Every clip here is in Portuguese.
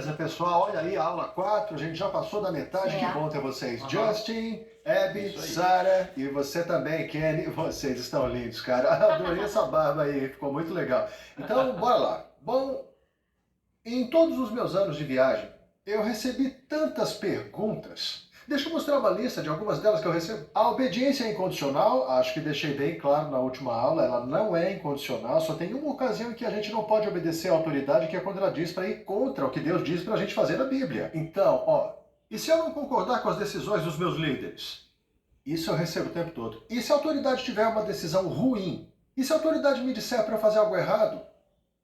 Beleza, pessoal? Olha aí, a aula 4, a gente já passou da metade, que bom ter vocês. Justin, Abby, Sarah e você também, Kenny, vocês estão lindos, cara. Adorei essa barba aí, ficou muito legal. Então, bora lá. Bom, em todos os meus anos de viagem, eu recebi tantas perguntas. Deixa eu mostrar uma lista de algumas delas que eu recebo. A obediência é incondicional, acho que deixei bem claro na última aula, ela não é incondicional, só tem uma ocasião em que a gente não pode obedecer à autoridade, que é quando ela diz para ir contra o que Deus diz para a gente fazer na Bíblia. Então, e se eu não concordar com as decisões dos meus líderes? Isso eu recebo o tempo todo. E se a autoridade tiver uma decisão ruim? E se a autoridade me disser para eu fazer algo errado?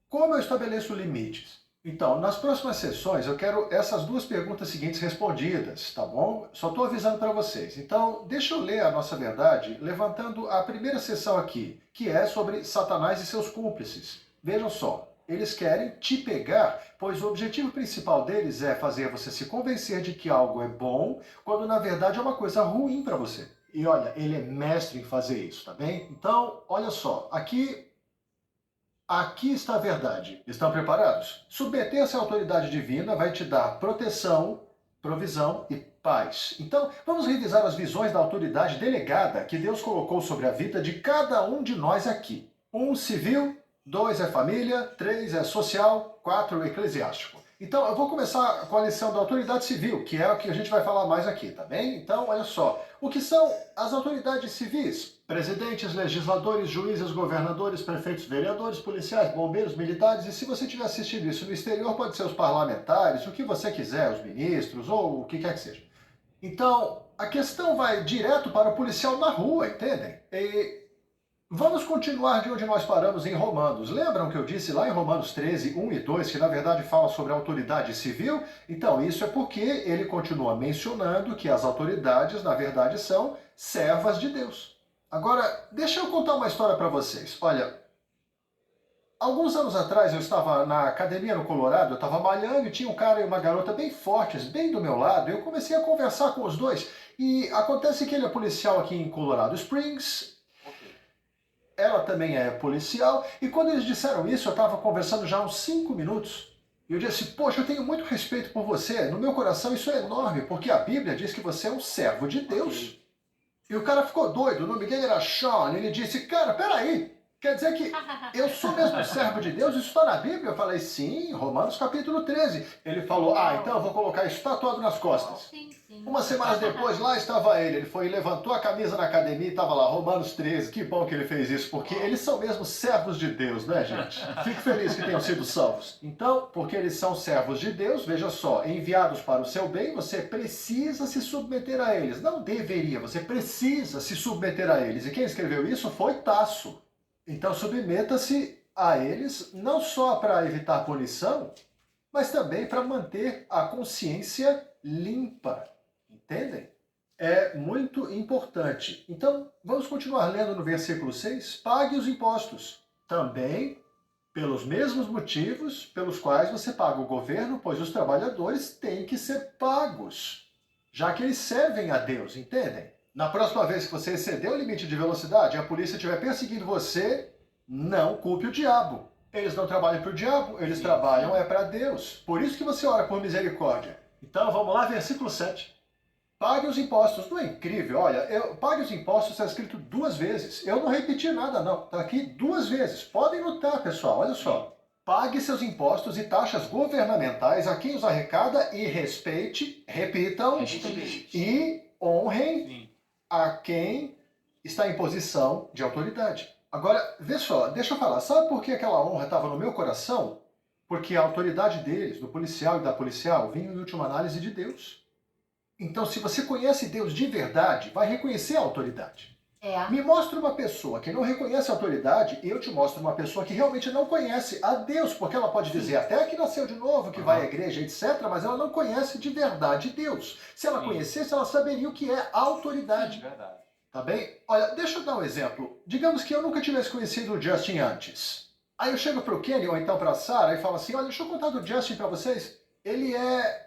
Como eu estabeleço limites? Então, nas próximas sessões eu quero essas duas perguntas seguintes respondidas, tá bom? Só estou avisando para vocês. Então, deixa eu ler a nossa verdade levantando a primeira sessão aqui, que é sobre Satanás e seus cúmplices. Vejam só, eles querem te pegar, pois o objetivo principal deles é fazer você se convencer de que algo é bom, quando na verdade é uma coisa ruim para você. E olha, ele é mestre em fazer isso, tá bem? Então, olha só, Aqui está a verdade. Estão preparados? Submeter-se à autoridade divina vai te dar proteção, provisão e paz. Então, vamos revisar as visões da autoridade delegada que Deus colocou sobre a vida de cada um de nós aqui. 1, civil. 2 é família. 3 é social. 4, eclesiástico. Então, eu vou começar com a lição da autoridade civil, que é o que a gente vai falar mais aqui, tá bem? Então, olha só. O que são as autoridades civis? Presidentes, legisladores, juízes, governadores, prefeitos, vereadores, policiais, bombeiros, militares, e se você estiver assistindo isso no exterior, pode ser os parlamentares, o que você quiser, os ministros, ou o que quer que seja. Então, a questão vai direto para o policial na rua, entendem? E vamos continuar de onde nós paramos em Romanos. Lembram que eu disse lá em Romanos 13, 1 e 2, que na verdade fala sobre a autoridade civil? Então, isso é porque ele continua mencionando que as autoridades, na verdade, são servas de Deus. Agora, deixa eu contar uma história para vocês. Olha, alguns anos atrás eu estava na academia no Colorado, eu estava malhando e tinha um cara e uma garota bem fortes, bem do meu lado, e eu comecei a conversar com os dois. E acontece que ele é policial aqui em Colorado Springs, ela também é policial, e quando eles disseram isso, eu estava conversando já há uns 5 minutos, e eu disse, poxa, eu tenho muito respeito por você, no meu coração isso é enorme, porque a Bíblia diz que você é um servo de Deus. E o cara ficou doido, o nome dele era Sean, ele disse, cara, peraí, quer dizer que eu sou mesmo servo de Deus? Isso está na Bíblia? Eu falei, sim, Romanos capítulo 13. Ele falou, então eu vou colocar isso tatuado nas costas. Sim, sim. Umas semanas depois, lá estava ele foi e levantou a camisa na academia e estava lá, Romanos 13. Que bom que ele fez isso, porque eles são mesmo servos de Deus, né, gente? Fico feliz que tenham sido salvos. Então, porque eles são servos de Deus, veja só, enviados para o seu bem, você precisa se submeter a eles. Não deveria, você precisa se submeter a eles. E quem escreveu isso foi Tasso. Então, submeta-se a eles, não só para evitar punição, mas também para manter a consciência limpa. Entendem? É muito importante. Então, vamos continuar lendo no versículo 6. Pague os impostos. Também pelos mesmos motivos pelos quais você paga o governo, pois os trabalhadores têm que ser pagos, já que eles servem a Deus, entendem? Na próxima vez que você exceder o limite de velocidade e a polícia estiver perseguindo você, não culpe o diabo. Eles não trabalham para o diabo, eles trabalham para Deus. Por isso que você ora por misericórdia. Então, vamos lá, versículo 7. Pague os impostos. Não é incrível? Olha, pague os impostos está escrito 2 vezes. Eu não repeti nada, não. Está aqui 2 vezes. Podem notar, pessoal. Olha só. Pague seus impostos e taxas governamentais a quem os arrecada e respeite, repitam, e honrem a quem está em posição de autoridade. Agora, vê só, deixa eu falar. Sabe por que aquela honra estava no meu coração? Porque a autoridade deles, do policial e da policial, vinha em última análise de Deus. Então, se você conhece Deus de verdade, vai reconhecer a autoridade. Me mostra uma pessoa que não reconhece a autoridade e eu te mostro uma pessoa que realmente não conhece a Deus, porque ela pode dizer até que nasceu de novo, que vai à igreja, etc., mas ela não conhece de verdade Deus. Se ela conhecesse, ela saberia o que é autoridade. Verdade. Tá bem? Olha, deixa eu dar um exemplo. Digamos que eu nunca tivesse conhecido o Justin antes. Aí eu chego pro Kenny ou então pra Sarah e falo assim, olha, deixa eu contar do Justin pra vocês. Ele é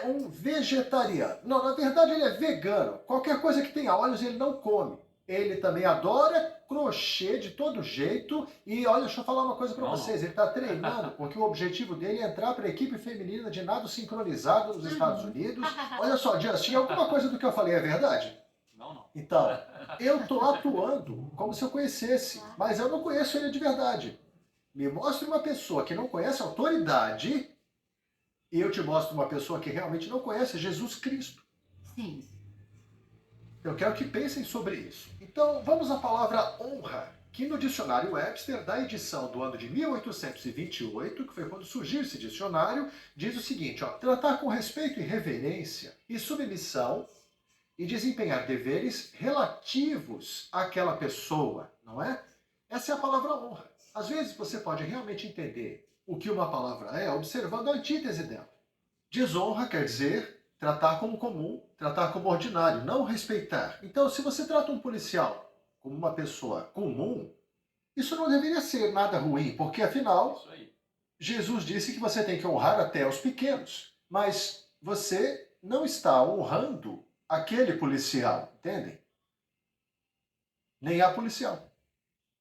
um vegetariano. Não, na verdade ele é vegano. Qualquer coisa que tenha óleos ele não come. ele também adora crochê de todo jeito. E olha, deixa eu falar uma coisa para vocês. Ele está treinando, porque o objetivo dele é entrar para a equipe feminina de nado sincronizado nos Estados Unidos. Olha só, Justin, alguma coisa do que eu falei é verdade? Não. Então, eu estou atuando como se eu conhecesse, mas eu não conheço ele de verdade. Me mostre uma pessoa que não conhece a autoridade e eu te mostro uma pessoa que realmente não conhece Jesus Cristo. Sim. Eu quero que pensem sobre isso. Então, vamos à palavra honra, que no dicionário Webster, da edição do ano de 1828, que foi quando surgiu esse dicionário, diz o seguinte, ó, tratar com respeito e reverência e submissão e desempenhar deveres relativos àquela pessoa, não é? Essa é a palavra honra. Às vezes você pode realmente entender o que uma palavra é observando a antítese dela. Desonra quer dizer tratar como comum, tratar como ordinário, não respeitar. Então, se você trata um policial como uma pessoa comum, isso não deveria ser nada ruim, porque afinal, Jesus disse que você tem que honrar até os pequenos, mas você não está honrando aquele policial, entendem? Nem a policial.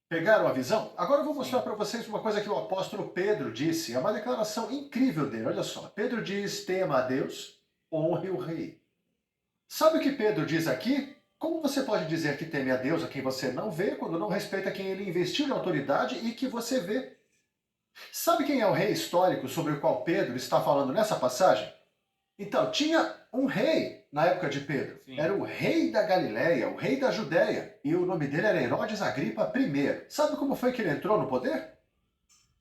Pegaram a visão? Agora eu vou mostrar para vocês uma coisa que o apóstolo Pedro disse. É uma declaração incrível dele. Olha só. Pedro diz, tema a Deus, honre o rei. Sabe o que Pedro diz aqui? Como você pode dizer que teme a Deus a quem você não vê, quando não respeita quem ele investiu em autoridade e que você vê? Sabe quem é o rei histórico sobre o qual Pedro está falando nessa passagem? Então, tinha um rei na época de Pedro. Sim. Era o rei da Galileia, o rei da Judéia. E o nome dele era Herodes Agripa I. Sabe como foi que ele entrou no poder?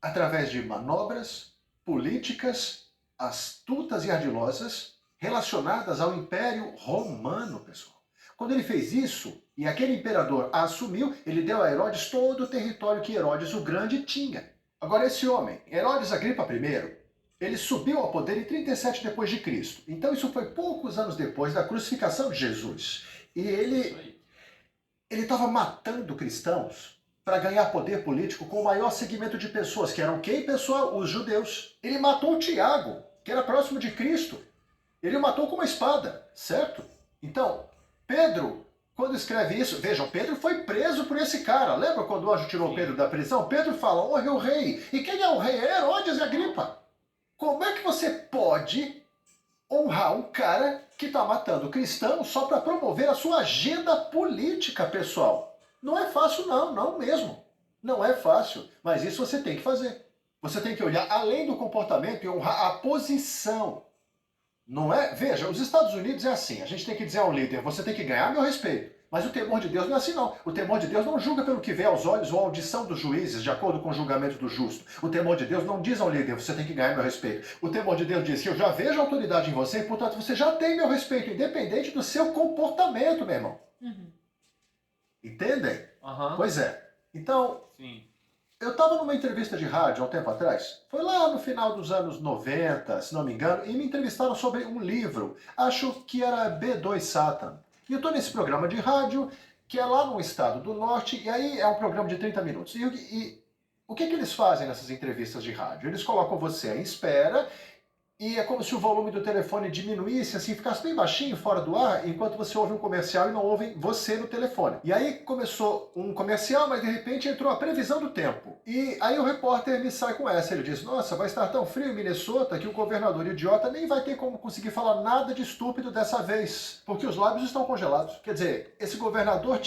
Através de manobras políticas astutas e ardilosas relacionadas ao Império Romano, pessoal. Quando ele fez isso, e aquele imperador a assumiu, ele deu a Herodes todo o território que Herodes o Grande tinha. Agora, esse homem, Herodes Agripa I, ele subiu ao poder em 37 depois de Cristo. Então isso foi poucos anos depois da crucificação de Jesus. E ele estava matando cristãos para ganhar poder político com o maior segmento de pessoas, que eram quem, pessoal? Os judeus. Ele matou Tiago, que era próximo de Cristo. Ele o matou com uma espada, certo? Então, Pedro, quando escreve isso, vejam, Pedro foi preso por esse cara. Lembra quando o anjo tirou Pedro da prisão? Pedro fala, honre o rei. E quem é o rei? É Herodes Agripa. Como é que você pode honrar um cara que está matando cristãos só para promover a sua agenda política, pessoal? Não é fácil não, não mesmo. Não é fácil, mas isso você tem que fazer. Você tem que olhar além do comportamento e honrar a posição. Não é? Veja, os Estados Unidos é assim, a gente tem que dizer ao líder, você tem que ganhar meu respeito. Mas o temor de Deus não é assim não. O temor de Deus não julga pelo que vê aos olhos ou a audição dos juízes, de acordo com o julgamento do justo. O temor de Deus não diz ao líder, você tem que ganhar meu respeito. O temor de Deus diz que eu já vejo a autoridade em você e, portanto, você já tem meu respeito, independente do seu comportamento, meu irmão. Entendem? Pois é. Então, Sim. eu estava numa entrevista de rádio há um tempo atrás, foi lá no final dos anos 90, se não me engano, e me entrevistaram sobre um livro, acho que era B2 Satan. E eu estou nesse programa de rádio, que é lá no estado do norte, e aí é um programa de 30 minutos. E o que eles fazem nessas entrevistas de rádio? Eles colocam você em espera, e é como se o volume do telefone diminuísse, assim, ficasse bem baixinho, fora do ar, enquanto você ouve um comercial e não ouve você no telefone. E aí começou um comercial, mas de repente entrou a previsão do tempo. E aí o repórter me sai com essa, ele diz, nossa, vai estar tão frio em Minnesota que o governador idiota nem vai ter como conseguir falar nada de estúpido dessa vez, porque os lábios estão congelados. Quer dizer, esse governador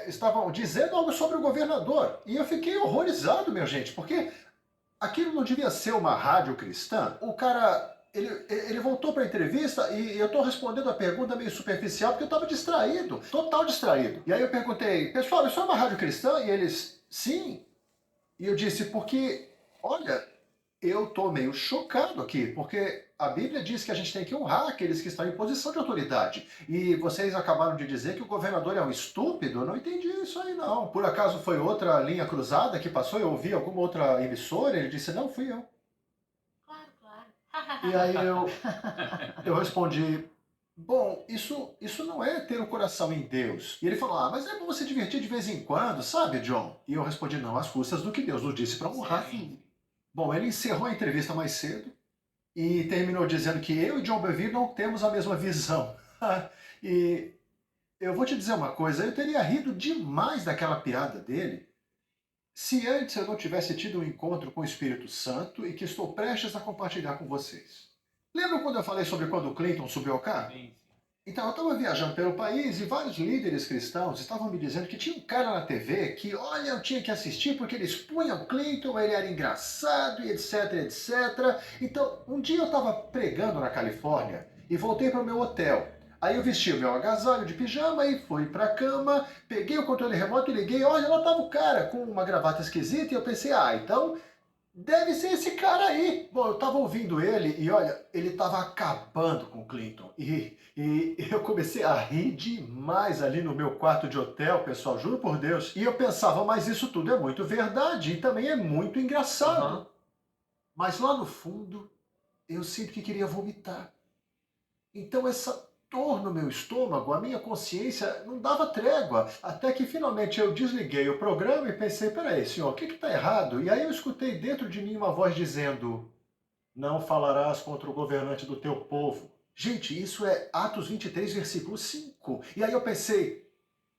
estavam dizendo algo sobre o governador, e eu fiquei horrorizado, minha gente, porque aquilo não devia ser uma rádio cristã? O cara, ele voltou para a entrevista e eu estou respondendo a pergunta meio superficial porque eu estava distraído, total distraído. E aí eu perguntei, pessoal, isso é uma rádio cristã? E eles, sim. E eu disse, porque, olha, eu estou meio chocado aqui, porque a Bíblia diz que a gente tem que honrar aqueles que estão em posição de autoridade. E vocês acabaram de dizer que o governador é um estúpido? Eu não entendi isso aí, não. Por acaso foi outra linha cruzada que passou? Eu ouvi alguma outra emissora? Ele disse, não, fui eu. Claro. E aí eu respondi, bom, isso não é ter o coração em Deus. E ele falou, mas é bom você divertir de vez em quando, sabe, John? E eu respondi, não, às custas do que Deus nos disse para honrar. Sim. Bom, ele encerrou a entrevista mais cedo e terminou dizendo que eu e John Bevere não temos a mesma visão. E eu vou te dizer uma coisa, eu teria rido demais daquela piada dele se antes eu não tivesse tido um encontro com o Espírito Santo e que estou prestes a compartilhar com vocês. Lembra quando eu falei sobre quando o Clinton subiu ao carro? Sim, sim. Então, eu estava viajando pelo país e vários líderes cristãos estavam me dizendo que tinha um cara na TV que, olha, eu tinha que assistir porque ele expunha o Clinton, ele era engraçado e etc, etc. Então, um dia eu estava pregando na Califórnia e voltei para o meu hotel. Aí eu vesti o meu agasalho de pijama e fui para a cama, peguei o controle remoto e liguei, olha, lá estava o cara com uma gravata esquisita e eu pensei, então deve ser esse cara aí. Bom, eu tava ouvindo ele e olha, ele tava acabando com o Clinton. E eu comecei a rir demais ali no meu quarto de hotel, pessoal, juro por Deus. E eu pensava, mas isso tudo é muito verdade e também é muito engraçado. Aham. Mas lá no fundo, eu sinto que queria vomitar. Então essa dor no meu estômago, a minha consciência não dava trégua, até que finalmente eu desliguei o programa e pensei, peraí, senhor, o que está errado? E aí eu escutei dentro de mim uma voz dizendo, não falarás contra o governante do teu povo. Gente, isso é Atos 23, versículo 5. E aí eu pensei,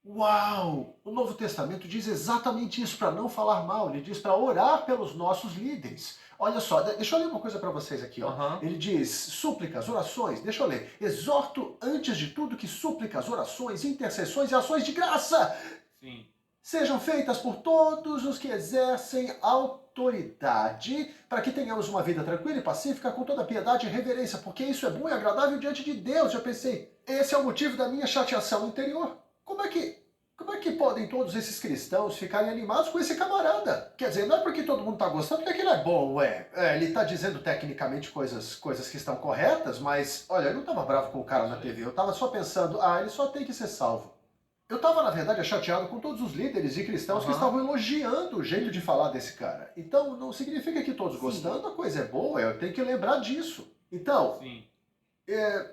uau! O Novo Testamento diz exatamente isso, para não falar mal. Ele diz para orar pelos nossos líderes. Olha só, deixa eu ler uma coisa para vocês aqui. Ó. Aham. Ele diz, súplicas, orações, deixa eu ler. Exorto antes de tudo que súplicas, orações, intercessões e ações de graça Sim. sejam feitas por todos os que exercem autoridade, para que tenhamos uma vida tranquila e pacífica, com toda piedade e reverência, porque isso é bom e agradável diante de Deus. Eu pensei, esse é o motivo da minha chateação interior. Como é que podem todos esses cristãos ficarem animados com esse camarada? Quer dizer, não é porque todo mundo está gostando, porque ele é bom, ele está dizendo tecnicamente coisas que estão corretas, mas, olha, eu não estava bravo com o cara na TV, eu estava só pensando, ele só tem que ser salvo. Eu estava, na verdade, chateado com todos os líderes e cristãos que Aham. estavam elogiando o jeito de falar desse cara. Então, não significa que todos Sim. gostando, a coisa é boa, eu tenho que lembrar disso. Então, Sim.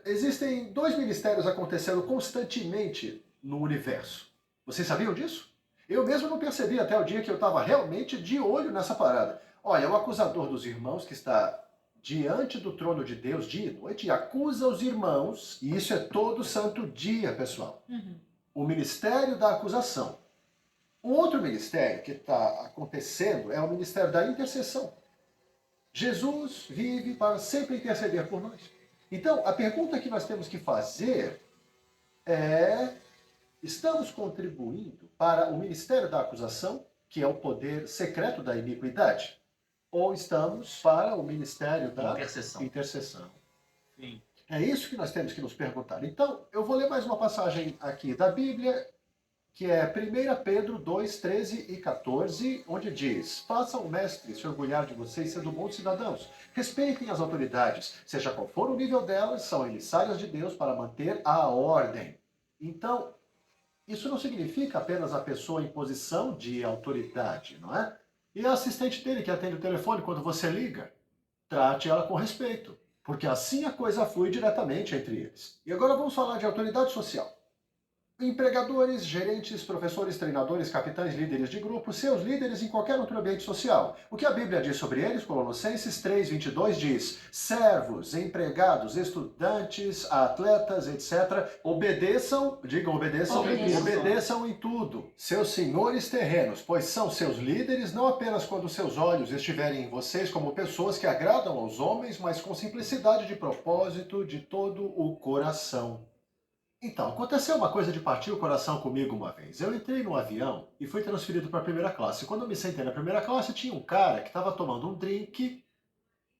existem dois ministérios acontecendo constantemente no universo. Vocês sabiam disso? Eu mesmo não percebi até o dia que eu estava realmente de olho nessa parada. Olha, o acusador dos irmãos que está diante do trono de Deus dia e noite acusa os irmãos, e isso é todo santo dia, pessoal. O ministério da acusação. Um outro ministério que está acontecendo é o ministério da intercessão. Jesus vive para sempre interceder por nós. Então, a pergunta que nós temos que fazer é: estamos contribuindo para o ministério da acusação, que é o poder secreto da iniquidade? Ou estamos para o ministério da intercessão? Sim. É isso que nós temos que nos perguntar. Então, eu vou ler mais uma passagem aqui da Bíblia, que é 1 Pedro 2, 13 e 14, onde diz: façam o mestre se orgulhar de vocês sendo bons cidadãos. Respeitem as autoridades, seja qual for o nível delas, são emissárias de Deus para manter a ordem. Então, isso não significa apenas a pessoa em posição de autoridade, não é? E a assistente dele que atende o telefone quando você liga, trate ela com respeito, porque assim a coisa flui diretamente entre eles. E agora vamos falar de autoridade social. Empregadores, gerentes, professores, treinadores, capitães, líderes de grupo, seus líderes em qualquer outro ambiente social. O que a Bíblia diz sobre eles? Colossenses 3:22 diz: servos, empregados, estudantes, atletas, etc. Obedeçam, digam obedeçam, obedeçam em tudo. Seus senhores terrenos, pois são seus líderes, não apenas quando seus olhos estiverem em vocês como pessoas que agradam aos homens, mas com simplicidade de propósito de todo o coração. Então, aconteceu uma coisa de partir o coração comigo uma vez. Eu entrei no avião e fui transferido para a primeira classe. Quando eu me sentei na primeira classe, tinha um cara que estava tomando um drink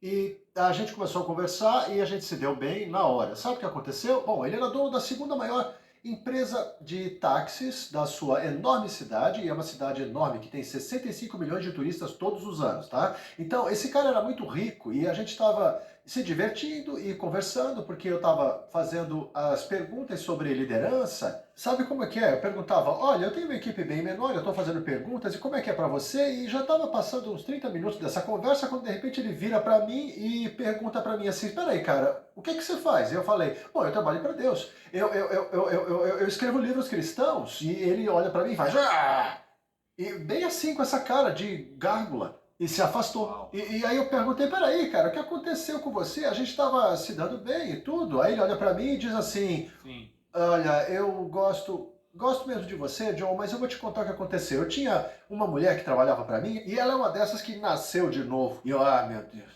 e a gente começou a conversar e a gente se deu bem na hora. Sabe o que aconteceu? Bom, ele era dono da segunda maior empresa de táxis da sua enorme cidade, e é uma cidade enorme que tem 65 milhões de turistas todos os anos, tá? Então, esse cara era muito rico e a gente estava se divertindo e conversando, porque eu estava fazendo as perguntas sobre liderança. Sabe como é que é? Eu perguntava, olha, eu tenho uma equipe bem menor, eu estou fazendo perguntas, e como é que é para você? E já estava passando uns 30 minutos dessa conversa, quando de repente ele vira para mim e pergunta para mim assim, peraí, cara, o que você faz? E eu falei, bom, eu trabalho para Deus. Eu escrevo livros cristãos. E ele olha para mim e faz, e bem assim, com essa cara de gárgula. E se afastou. E aí eu perguntei, peraí, cara, o que aconteceu com você? A gente estava se dando bem e tudo. Aí ele olha para mim e diz assim, Sim. Olha, eu gosto mesmo de você, John, mas eu vou te contar o que aconteceu. Eu tinha uma mulher que trabalhava para mim e ela é uma dessas que nasceu de novo. E eu, meu Deus.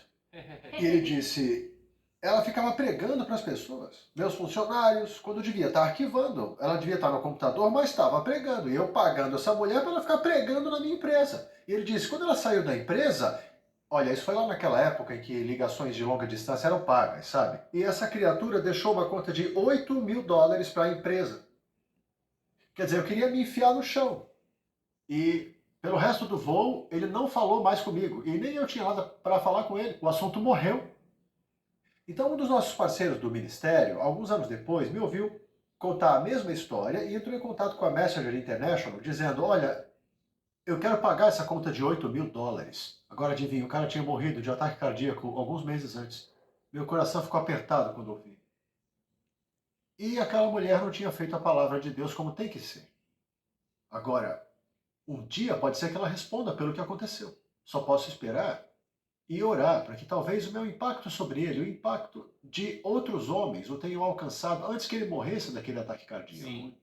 E ele disse, ela ficava pregando para as pessoas, meus funcionários, quando devia estar arquivando. Ela devia estar no computador, mas estava pregando. E eu pagando essa mulher para ela ficar pregando na minha empresa. E ele disse, quando ela saiu da empresa, olha, isso foi lá naquela época em que ligações de longa distância eram pagas, sabe? E essa criatura deixou uma conta de US$ 8.000 para a empresa. Quer dizer, eu queria me enfiar no chão. E pelo resto do voo, ele não falou mais comigo. E nem eu tinha nada para falar com ele. O assunto morreu. Então, um dos nossos parceiros do ministério, alguns anos depois, me ouviu contar a mesma história e entrou em contato com a Messenger International, dizendo: Olha, eu quero pagar essa conta de US$ 8.000. Agora adivinha, o cara tinha morrido de ataque cardíaco alguns meses antes. Meu coração ficou apertado quando ouvi. E aquela mulher não tinha feito a palavra de Deus como tem que ser. Agora, um dia pode ser que ela responda pelo que aconteceu. Só posso esperar e orar para que talvez o meu impacto sobre ele, o impacto de outros homens, o tenham alcançado antes que ele morresse daquele ataque cardíaco. Sim,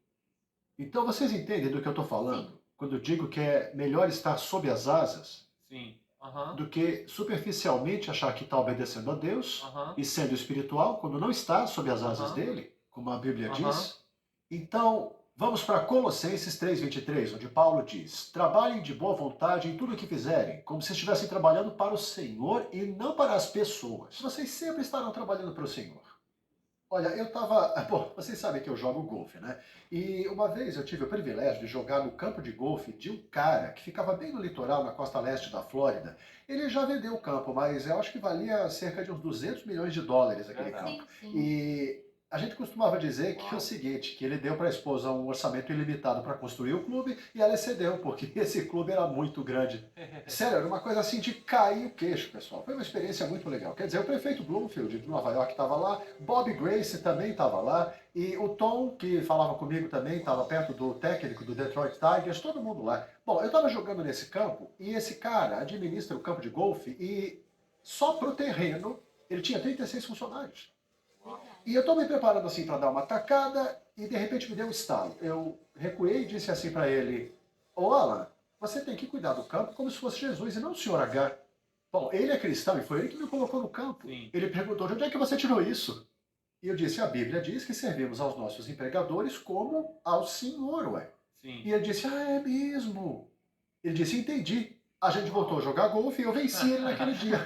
Então vocês entendem do que eu estou falando? Sim. Quando eu digo que é melhor estar sob as asas sim. Aham, do que superficialmente achar que está obedecendo a Deus aham, e sendo espiritual, quando não está sob as asas aham, dele, como a Bíblia aham. diz. Então, vamos para Colossenses 3:23, onde Paulo diz: Trabalhem de boa vontade em tudo o que fizerem, como se estivessem trabalhando para o Senhor e não para as pessoas. Vocês sempre estarão trabalhando para o Senhor. Olha, eu estava. Bom, vocês sabem que eu jogo golfe, né? E uma vez eu tive o privilégio de jogar no campo de golfe de um cara que ficava bem no litoral, na costa leste da Flórida. Ele já vendeu o campo, mas eu acho que valia cerca de uns US$ 200 milhões aquele Verdade. campo. Sim, sim. E a gente costumava dizer que é o Uau. seguinte, que ele deu para a esposa um orçamento ilimitado para construir o clube e ela excedeu, porque esse clube era muito grande. Sério, era uma coisa assim de cair o queixo, pessoal. Foi uma experiência muito legal. Quer dizer, o prefeito Bloomfield de Nova York estava lá, Bob Grace também estava lá, e o Tom, que falava comigo também, estava perto do técnico do Detroit Tigers, todo mundo lá. Bom, eu estava jogando nesse campo e esse cara administra o campo de golfe e só pro terreno ele tinha 36 funcionários. E eu estou me preparando assim para dar uma tacada e de repente me deu um estalo. Eu recuei e disse assim para ele: Ô Alan, você tem que cuidar do campo como se fosse Jesus e não o senhor H. Bom, ele é cristão e foi ele que me colocou no campo. Sim, Ele perguntou: de onde é que você tirou isso? E eu disse: a Bíblia diz que servimos aos nossos empregadores como ao Senhor, ué. sim. E ele disse: é mesmo. Ele disse: entendi. A gente voltou a jogar golfe e eu venci ele naquele dia.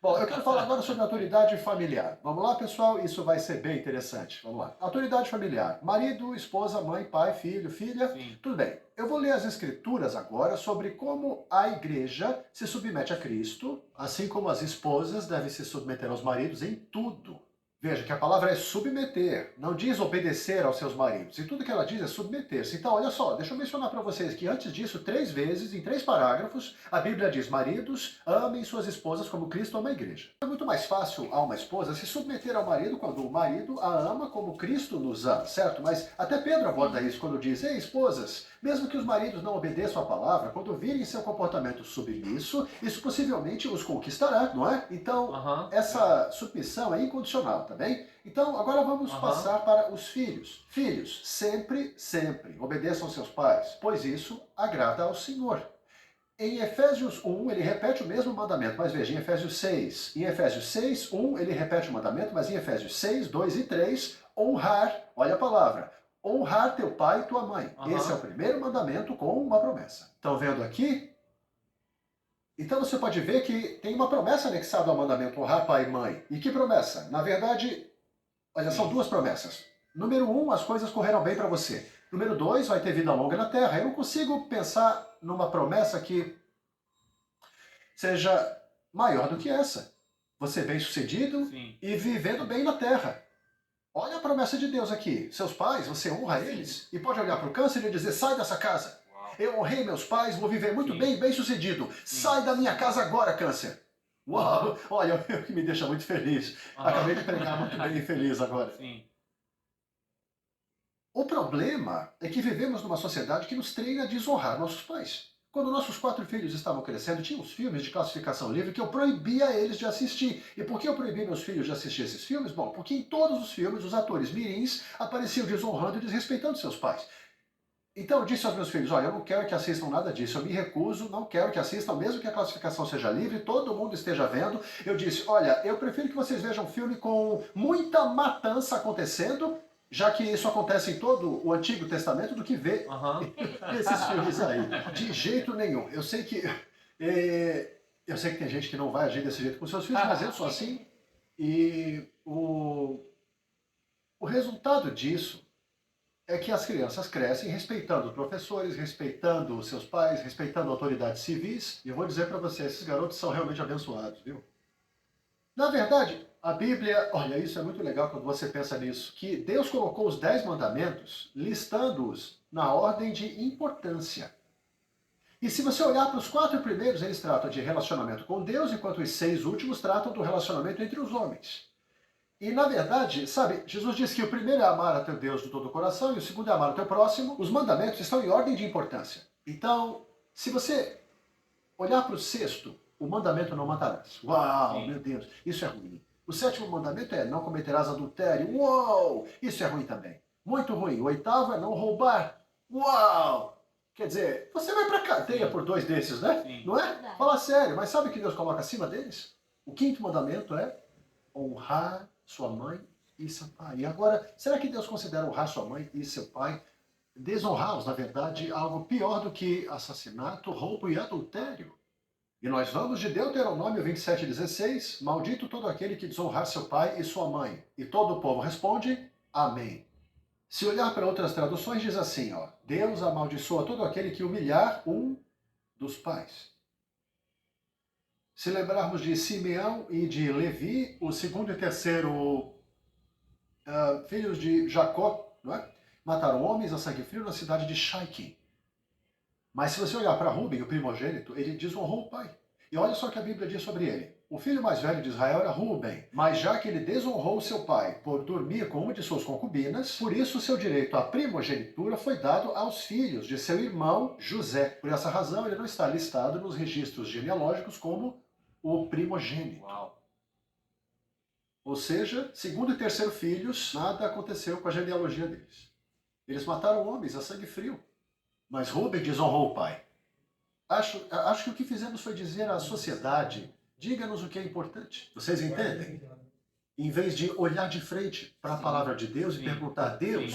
Bom, eu quero falar agora sobre autoridade familiar. Vamos lá, pessoal? Isso vai ser bem interessante. Vamos lá. Autoridade familiar. Marido, esposa, mãe, pai, filho, filha. Sim. Tudo bem. Eu vou ler as escrituras agora sobre como a igreja se submete a Cristo, assim como as esposas devem se submeter aos maridos em tudo. Veja que a palavra é submeter, não diz obedecer aos seus maridos. E tudo que ela diz é submeter-se. Então, olha só, deixa eu mencionar para vocês que antes disso, 3 vezes, em 3 parágrafos, a Bíblia diz: maridos, amem suas esposas como Cristo ama a igreja. É muito mais fácil a uma esposa se submeter ao marido quando o marido a ama como Cristo nos ama, certo? Mas até Pedro aborda isso quando diz: ei, esposas, mesmo que os maridos não obedeçam a palavra, quando virem seu comportamento submisso, isso possivelmente os conquistará, não é? Então, Aham. essa submissão é incondicional, tá bem? Então, agora vamos Aham. passar para os filhos. Filhos, sempre, sempre obedeçam seus pais, pois isso agrada ao Senhor. Em Efésios 1, ele repete o mesmo mandamento, mas veja, em Efésios 6. Em Efésios 6, 1, ele repete o mandamento, mas em Efésios 6, 2 e 3, honrar, olha a palavra, honrar teu pai e tua mãe. Aham. Esse é o primeiro mandamento com uma promessa. Estão vendo aqui? Então você pode ver que tem uma promessa anexada ao mandamento honrar pai e mãe. E que promessa? Na verdade, olha, são Sim. 2 promessas. Número 1, as coisas correram bem para você. Número 2, vai ter vida longa na terra. Eu não consigo pensar numa promessa que seja maior do que essa. Você bem sucedido Sim. e vivendo bem na terra. Olha a promessa de Deus aqui. Seus pais, você honra Sim. eles e pode olhar para o câncer e dizer: sai dessa casa. Uau. Eu honrei meus pais, vou viver muito Sim. bem sucedido. Sim. Sai da minha casa agora, câncer. Uau! Olha, o que me deixa muito feliz. Aham. Acabei de pregar muito bem e feliz agora. Sim. O problema é que vivemos numa sociedade que nos treina a desonrar nossos pais. Quando nossos 4 filhos estavam crescendo, tinha uns filmes de classificação livre que eu proibia eles de assistir. E por que eu proibi meus filhos de assistir esses filmes? Bom, porque em todos os filmes os atores mirins apareciam desonrando e desrespeitando seus pais. Então eu disse aos meus filhos, olha, eu não quero que assistam nada disso, eu me recuso, não quero que assistam, mesmo que a classificação seja livre, todo mundo esteja vendo. Eu disse, olha, eu prefiro que vocês vejam um filme com muita matança acontecendo, já que isso acontece em todo o Antigo Testamento, do que ver esses filmes aí. De jeito nenhum. Eu sei que tem gente que não vai agir desse jeito com seus filhos, mas eu sou assim. E o resultado disso é que as crianças crescem respeitando professores, respeitando seus pais, respeitando autoridades civis. E eu vou dizer para você, esses garotos são realmente abençoados, viu? Na verdade, a Bíblia, olha, isso é muito legal quando você pensa nisso, que Deus colocou os 10 mandamentos listando-os na ordem de importância. E se você olhar para os 4 primeiros, eles tratam de relacionamento com Deus, enquanto os 6 últimos tratam do relacionamento entre os homens. E na verdade, sabe, Jesus disse que o primeiro é amar a teu Deus de todo o coração e o segundo é amar o teu próximo. Os mandamentos estão em ordem de importância. Então, se você olhar para o sexto, o mandamento não matarás. Uau, meu Deus, isso é ruim. O sétimo mandamento é não cometerás adultério. Uau, isso é ruim também. Muito ruim. O oitavo é não roubar. Uau! Quer dizer, você vai para cadeia por 2 desses, né? Sim. Não é? Fala sério, mas sabe o que Deus coloca acima deles? O quinto mandamento é honrar sua mãe e seu pai. E agora, será que Deus considera honrar sua mãe e seu pai, desonrá-los, na verdade, algo pior do que assassinato, roubo e adultério? E nós vamos de Deuteronômio 27,16, maldito todo aquele que desonrar seu pai e sua mãe. E todo o povo responde, amém. Se olhar para outras traduções, diz assim, ó, Deus amaldiçoa todo aquele que humilhar um dos pais. Se lembrarmos de Simeão e de Levi, o segundo e terceiro filhos de Jacó, não é? Mataram homens a sangue frio na cidade de Shaiquim. Mas se você olhar para Ruben, o primogênito, ele desonrou o pai. E olha só o que a Bíblia diz sobre ele. O filho mais velho de Israel era Ruben, mas já que ele desonrou seu pai por dormir com uma de suas concubinas, por isso seu direito à primogenitura foi dado aos filhos de seu irmão José. Por essa razão, ele não está listado nos registros genealógicos como o primogênito. Uau. Ou seja, segundo e terceiro filhos, nada aconteceu com a genealogia deles. Eles mataram homens a sangue frio. Mas Ruben desonrou o pai. Acho que o que fizemos foi dizer à sociedade, diga-nos o que é importante. Vocês entendem? Em vez de olhar de frente para a palavra de Deus e perguntar, Deus,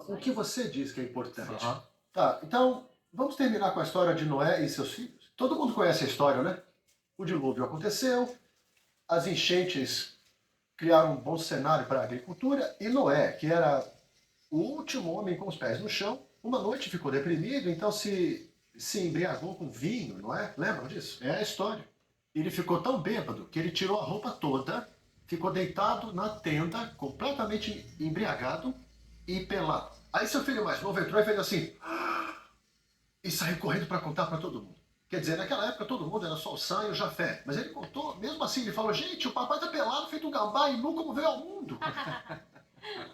o que você diz que é importante? Tá, então, vamos terminar com a história de Noé e seus filhos. Todo mundo conhece a história, né? O dilúvio aconteceu, as enchentes criaram um bom cenário para a agricultura, e Noé, que era o último homem com os pés no chão, uma noite ficou deprimido, então se embriagou com vinho, não é? Lembram disso? É a história. Ele ficou tão bêbado que ele tirou a roupa toda, ficou deitado na tenda, completamente embriagado e pelado. Aí seu filho mais novo entrou e fez assim, e saiu correndo para contar para todo mundo. Quer dizer, naquela época todo mundo era só o Sam e o Jafé. Mas ele contou, mesmo assim, ele falou, gente, o papai tá pelado, feito um gambá e nu como veio ao mundo.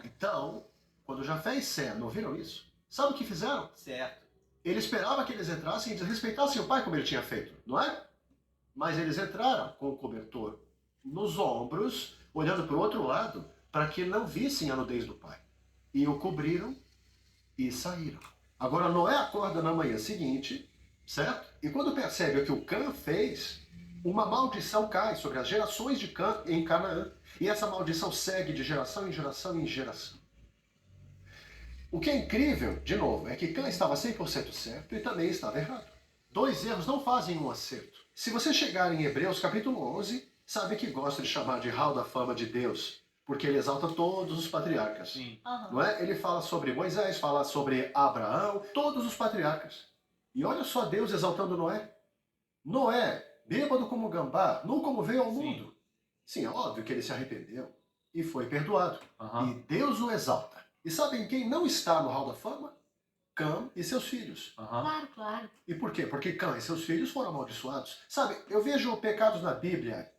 Então, quando Jafé e Sem não viram isso, sabe o que fizeram? Certo. Ele esperava que eles entrassem e desrespeitassem o pai como ele tinha feito, não é? Mas eles entraram com o cobertor nos ombros, olhando para o outro lado, para que não vissem a nudez do pai. E o cobriram e saíram. Agora Noé acorda na manhã seguinte, certo? E quando percebe o que o Cã fez, uma maldição cai sobre as gerações de Cã em Canaã. E essa maldição segue de geração em geração em geração. O que é incrível, de novo, é que Cã estava 100% certo e também estava errado. 2 erros não fazem um acerto. Se você chegar em Hebreus capítulo 11, sabe que gosta de chamar de hall da fama de Deus, porque ele exalta todos os patriarcas. Sim. Não é? Ele fala sobre Moisés, fala sobre Abraão, todos os patriarcas. E olha só Deus exaltando Noé. Noé, bêbado como gambá, nu como veio ao mundo. Sim, é óbvio que ele se arrependeu e foi perdoado. E Deus o exalta. E sabem quem não está no hall da fama? Cã e seus filhos. Claro, claro. E por quê? Porque Cã e seus filhos foram amaldiçoados. Sabe, eu vejo pecados na Bíblia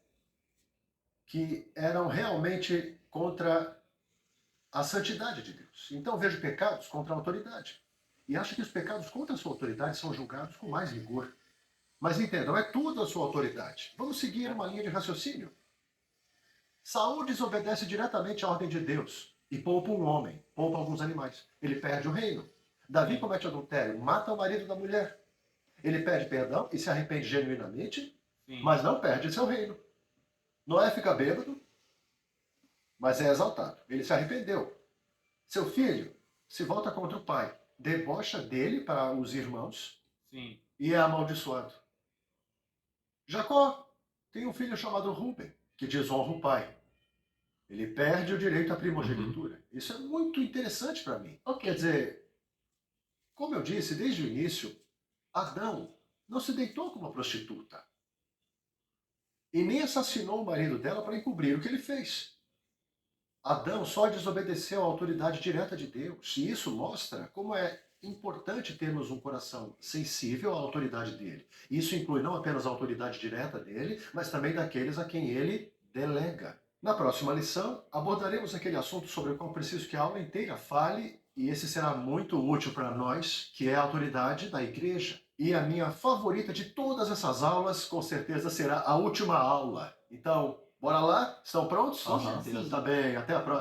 que eram realmente contra a santidade de Deus. Então vejo pecados contra a autoridade. e acha que os pecados contra a sua autoridade são julgados com mais rigor. Mas entendam, é tudo a sua autoridade. Vamos seguir uma linha de raciocínio. Saul desobedece diretamente à ordem de Deus e poupa um homem, poupa alguns animais. Ele perde o reino. Davi comete adultério, mata o marido da mulher. Ele pede perdão e se arrepende genuinamente, mas não perde seu reino. Noé fica bêbado, mas é exaltado. Ele se arrependeu. Seu filho se volta contra o pai, debocha dele para os irmãos e é amaldiçoado. Jacó tem um filho chamado Rúben, que desonra o pai. Ele perde o direito à primogenitura. Isso é muito interessante para mim. Quer dizer, como eu disse desde o início, Adão não se deitou com uma prostituta. E nem assassinou o marido dela para encobrir o que ele fez. Adão só desobedeceu à autoridade direta de Deus. E isso mostra como é importante termos um coração sensível à autoridade dele. Isso inclui não apenas a autoridade direta dele, mas também daqueles a quem ele delega. Na próxima lição, abordaremos aquele assunto sobre o qual preciso que a aula inteira fale, e esse será muito útil para nós, que é a autoridade da igreja. E a minha favorita de todas essas aulas, com certeza, será a última aula. Então, bora lá? Estão prontos? Com certeza. Tá bem, até a próxima.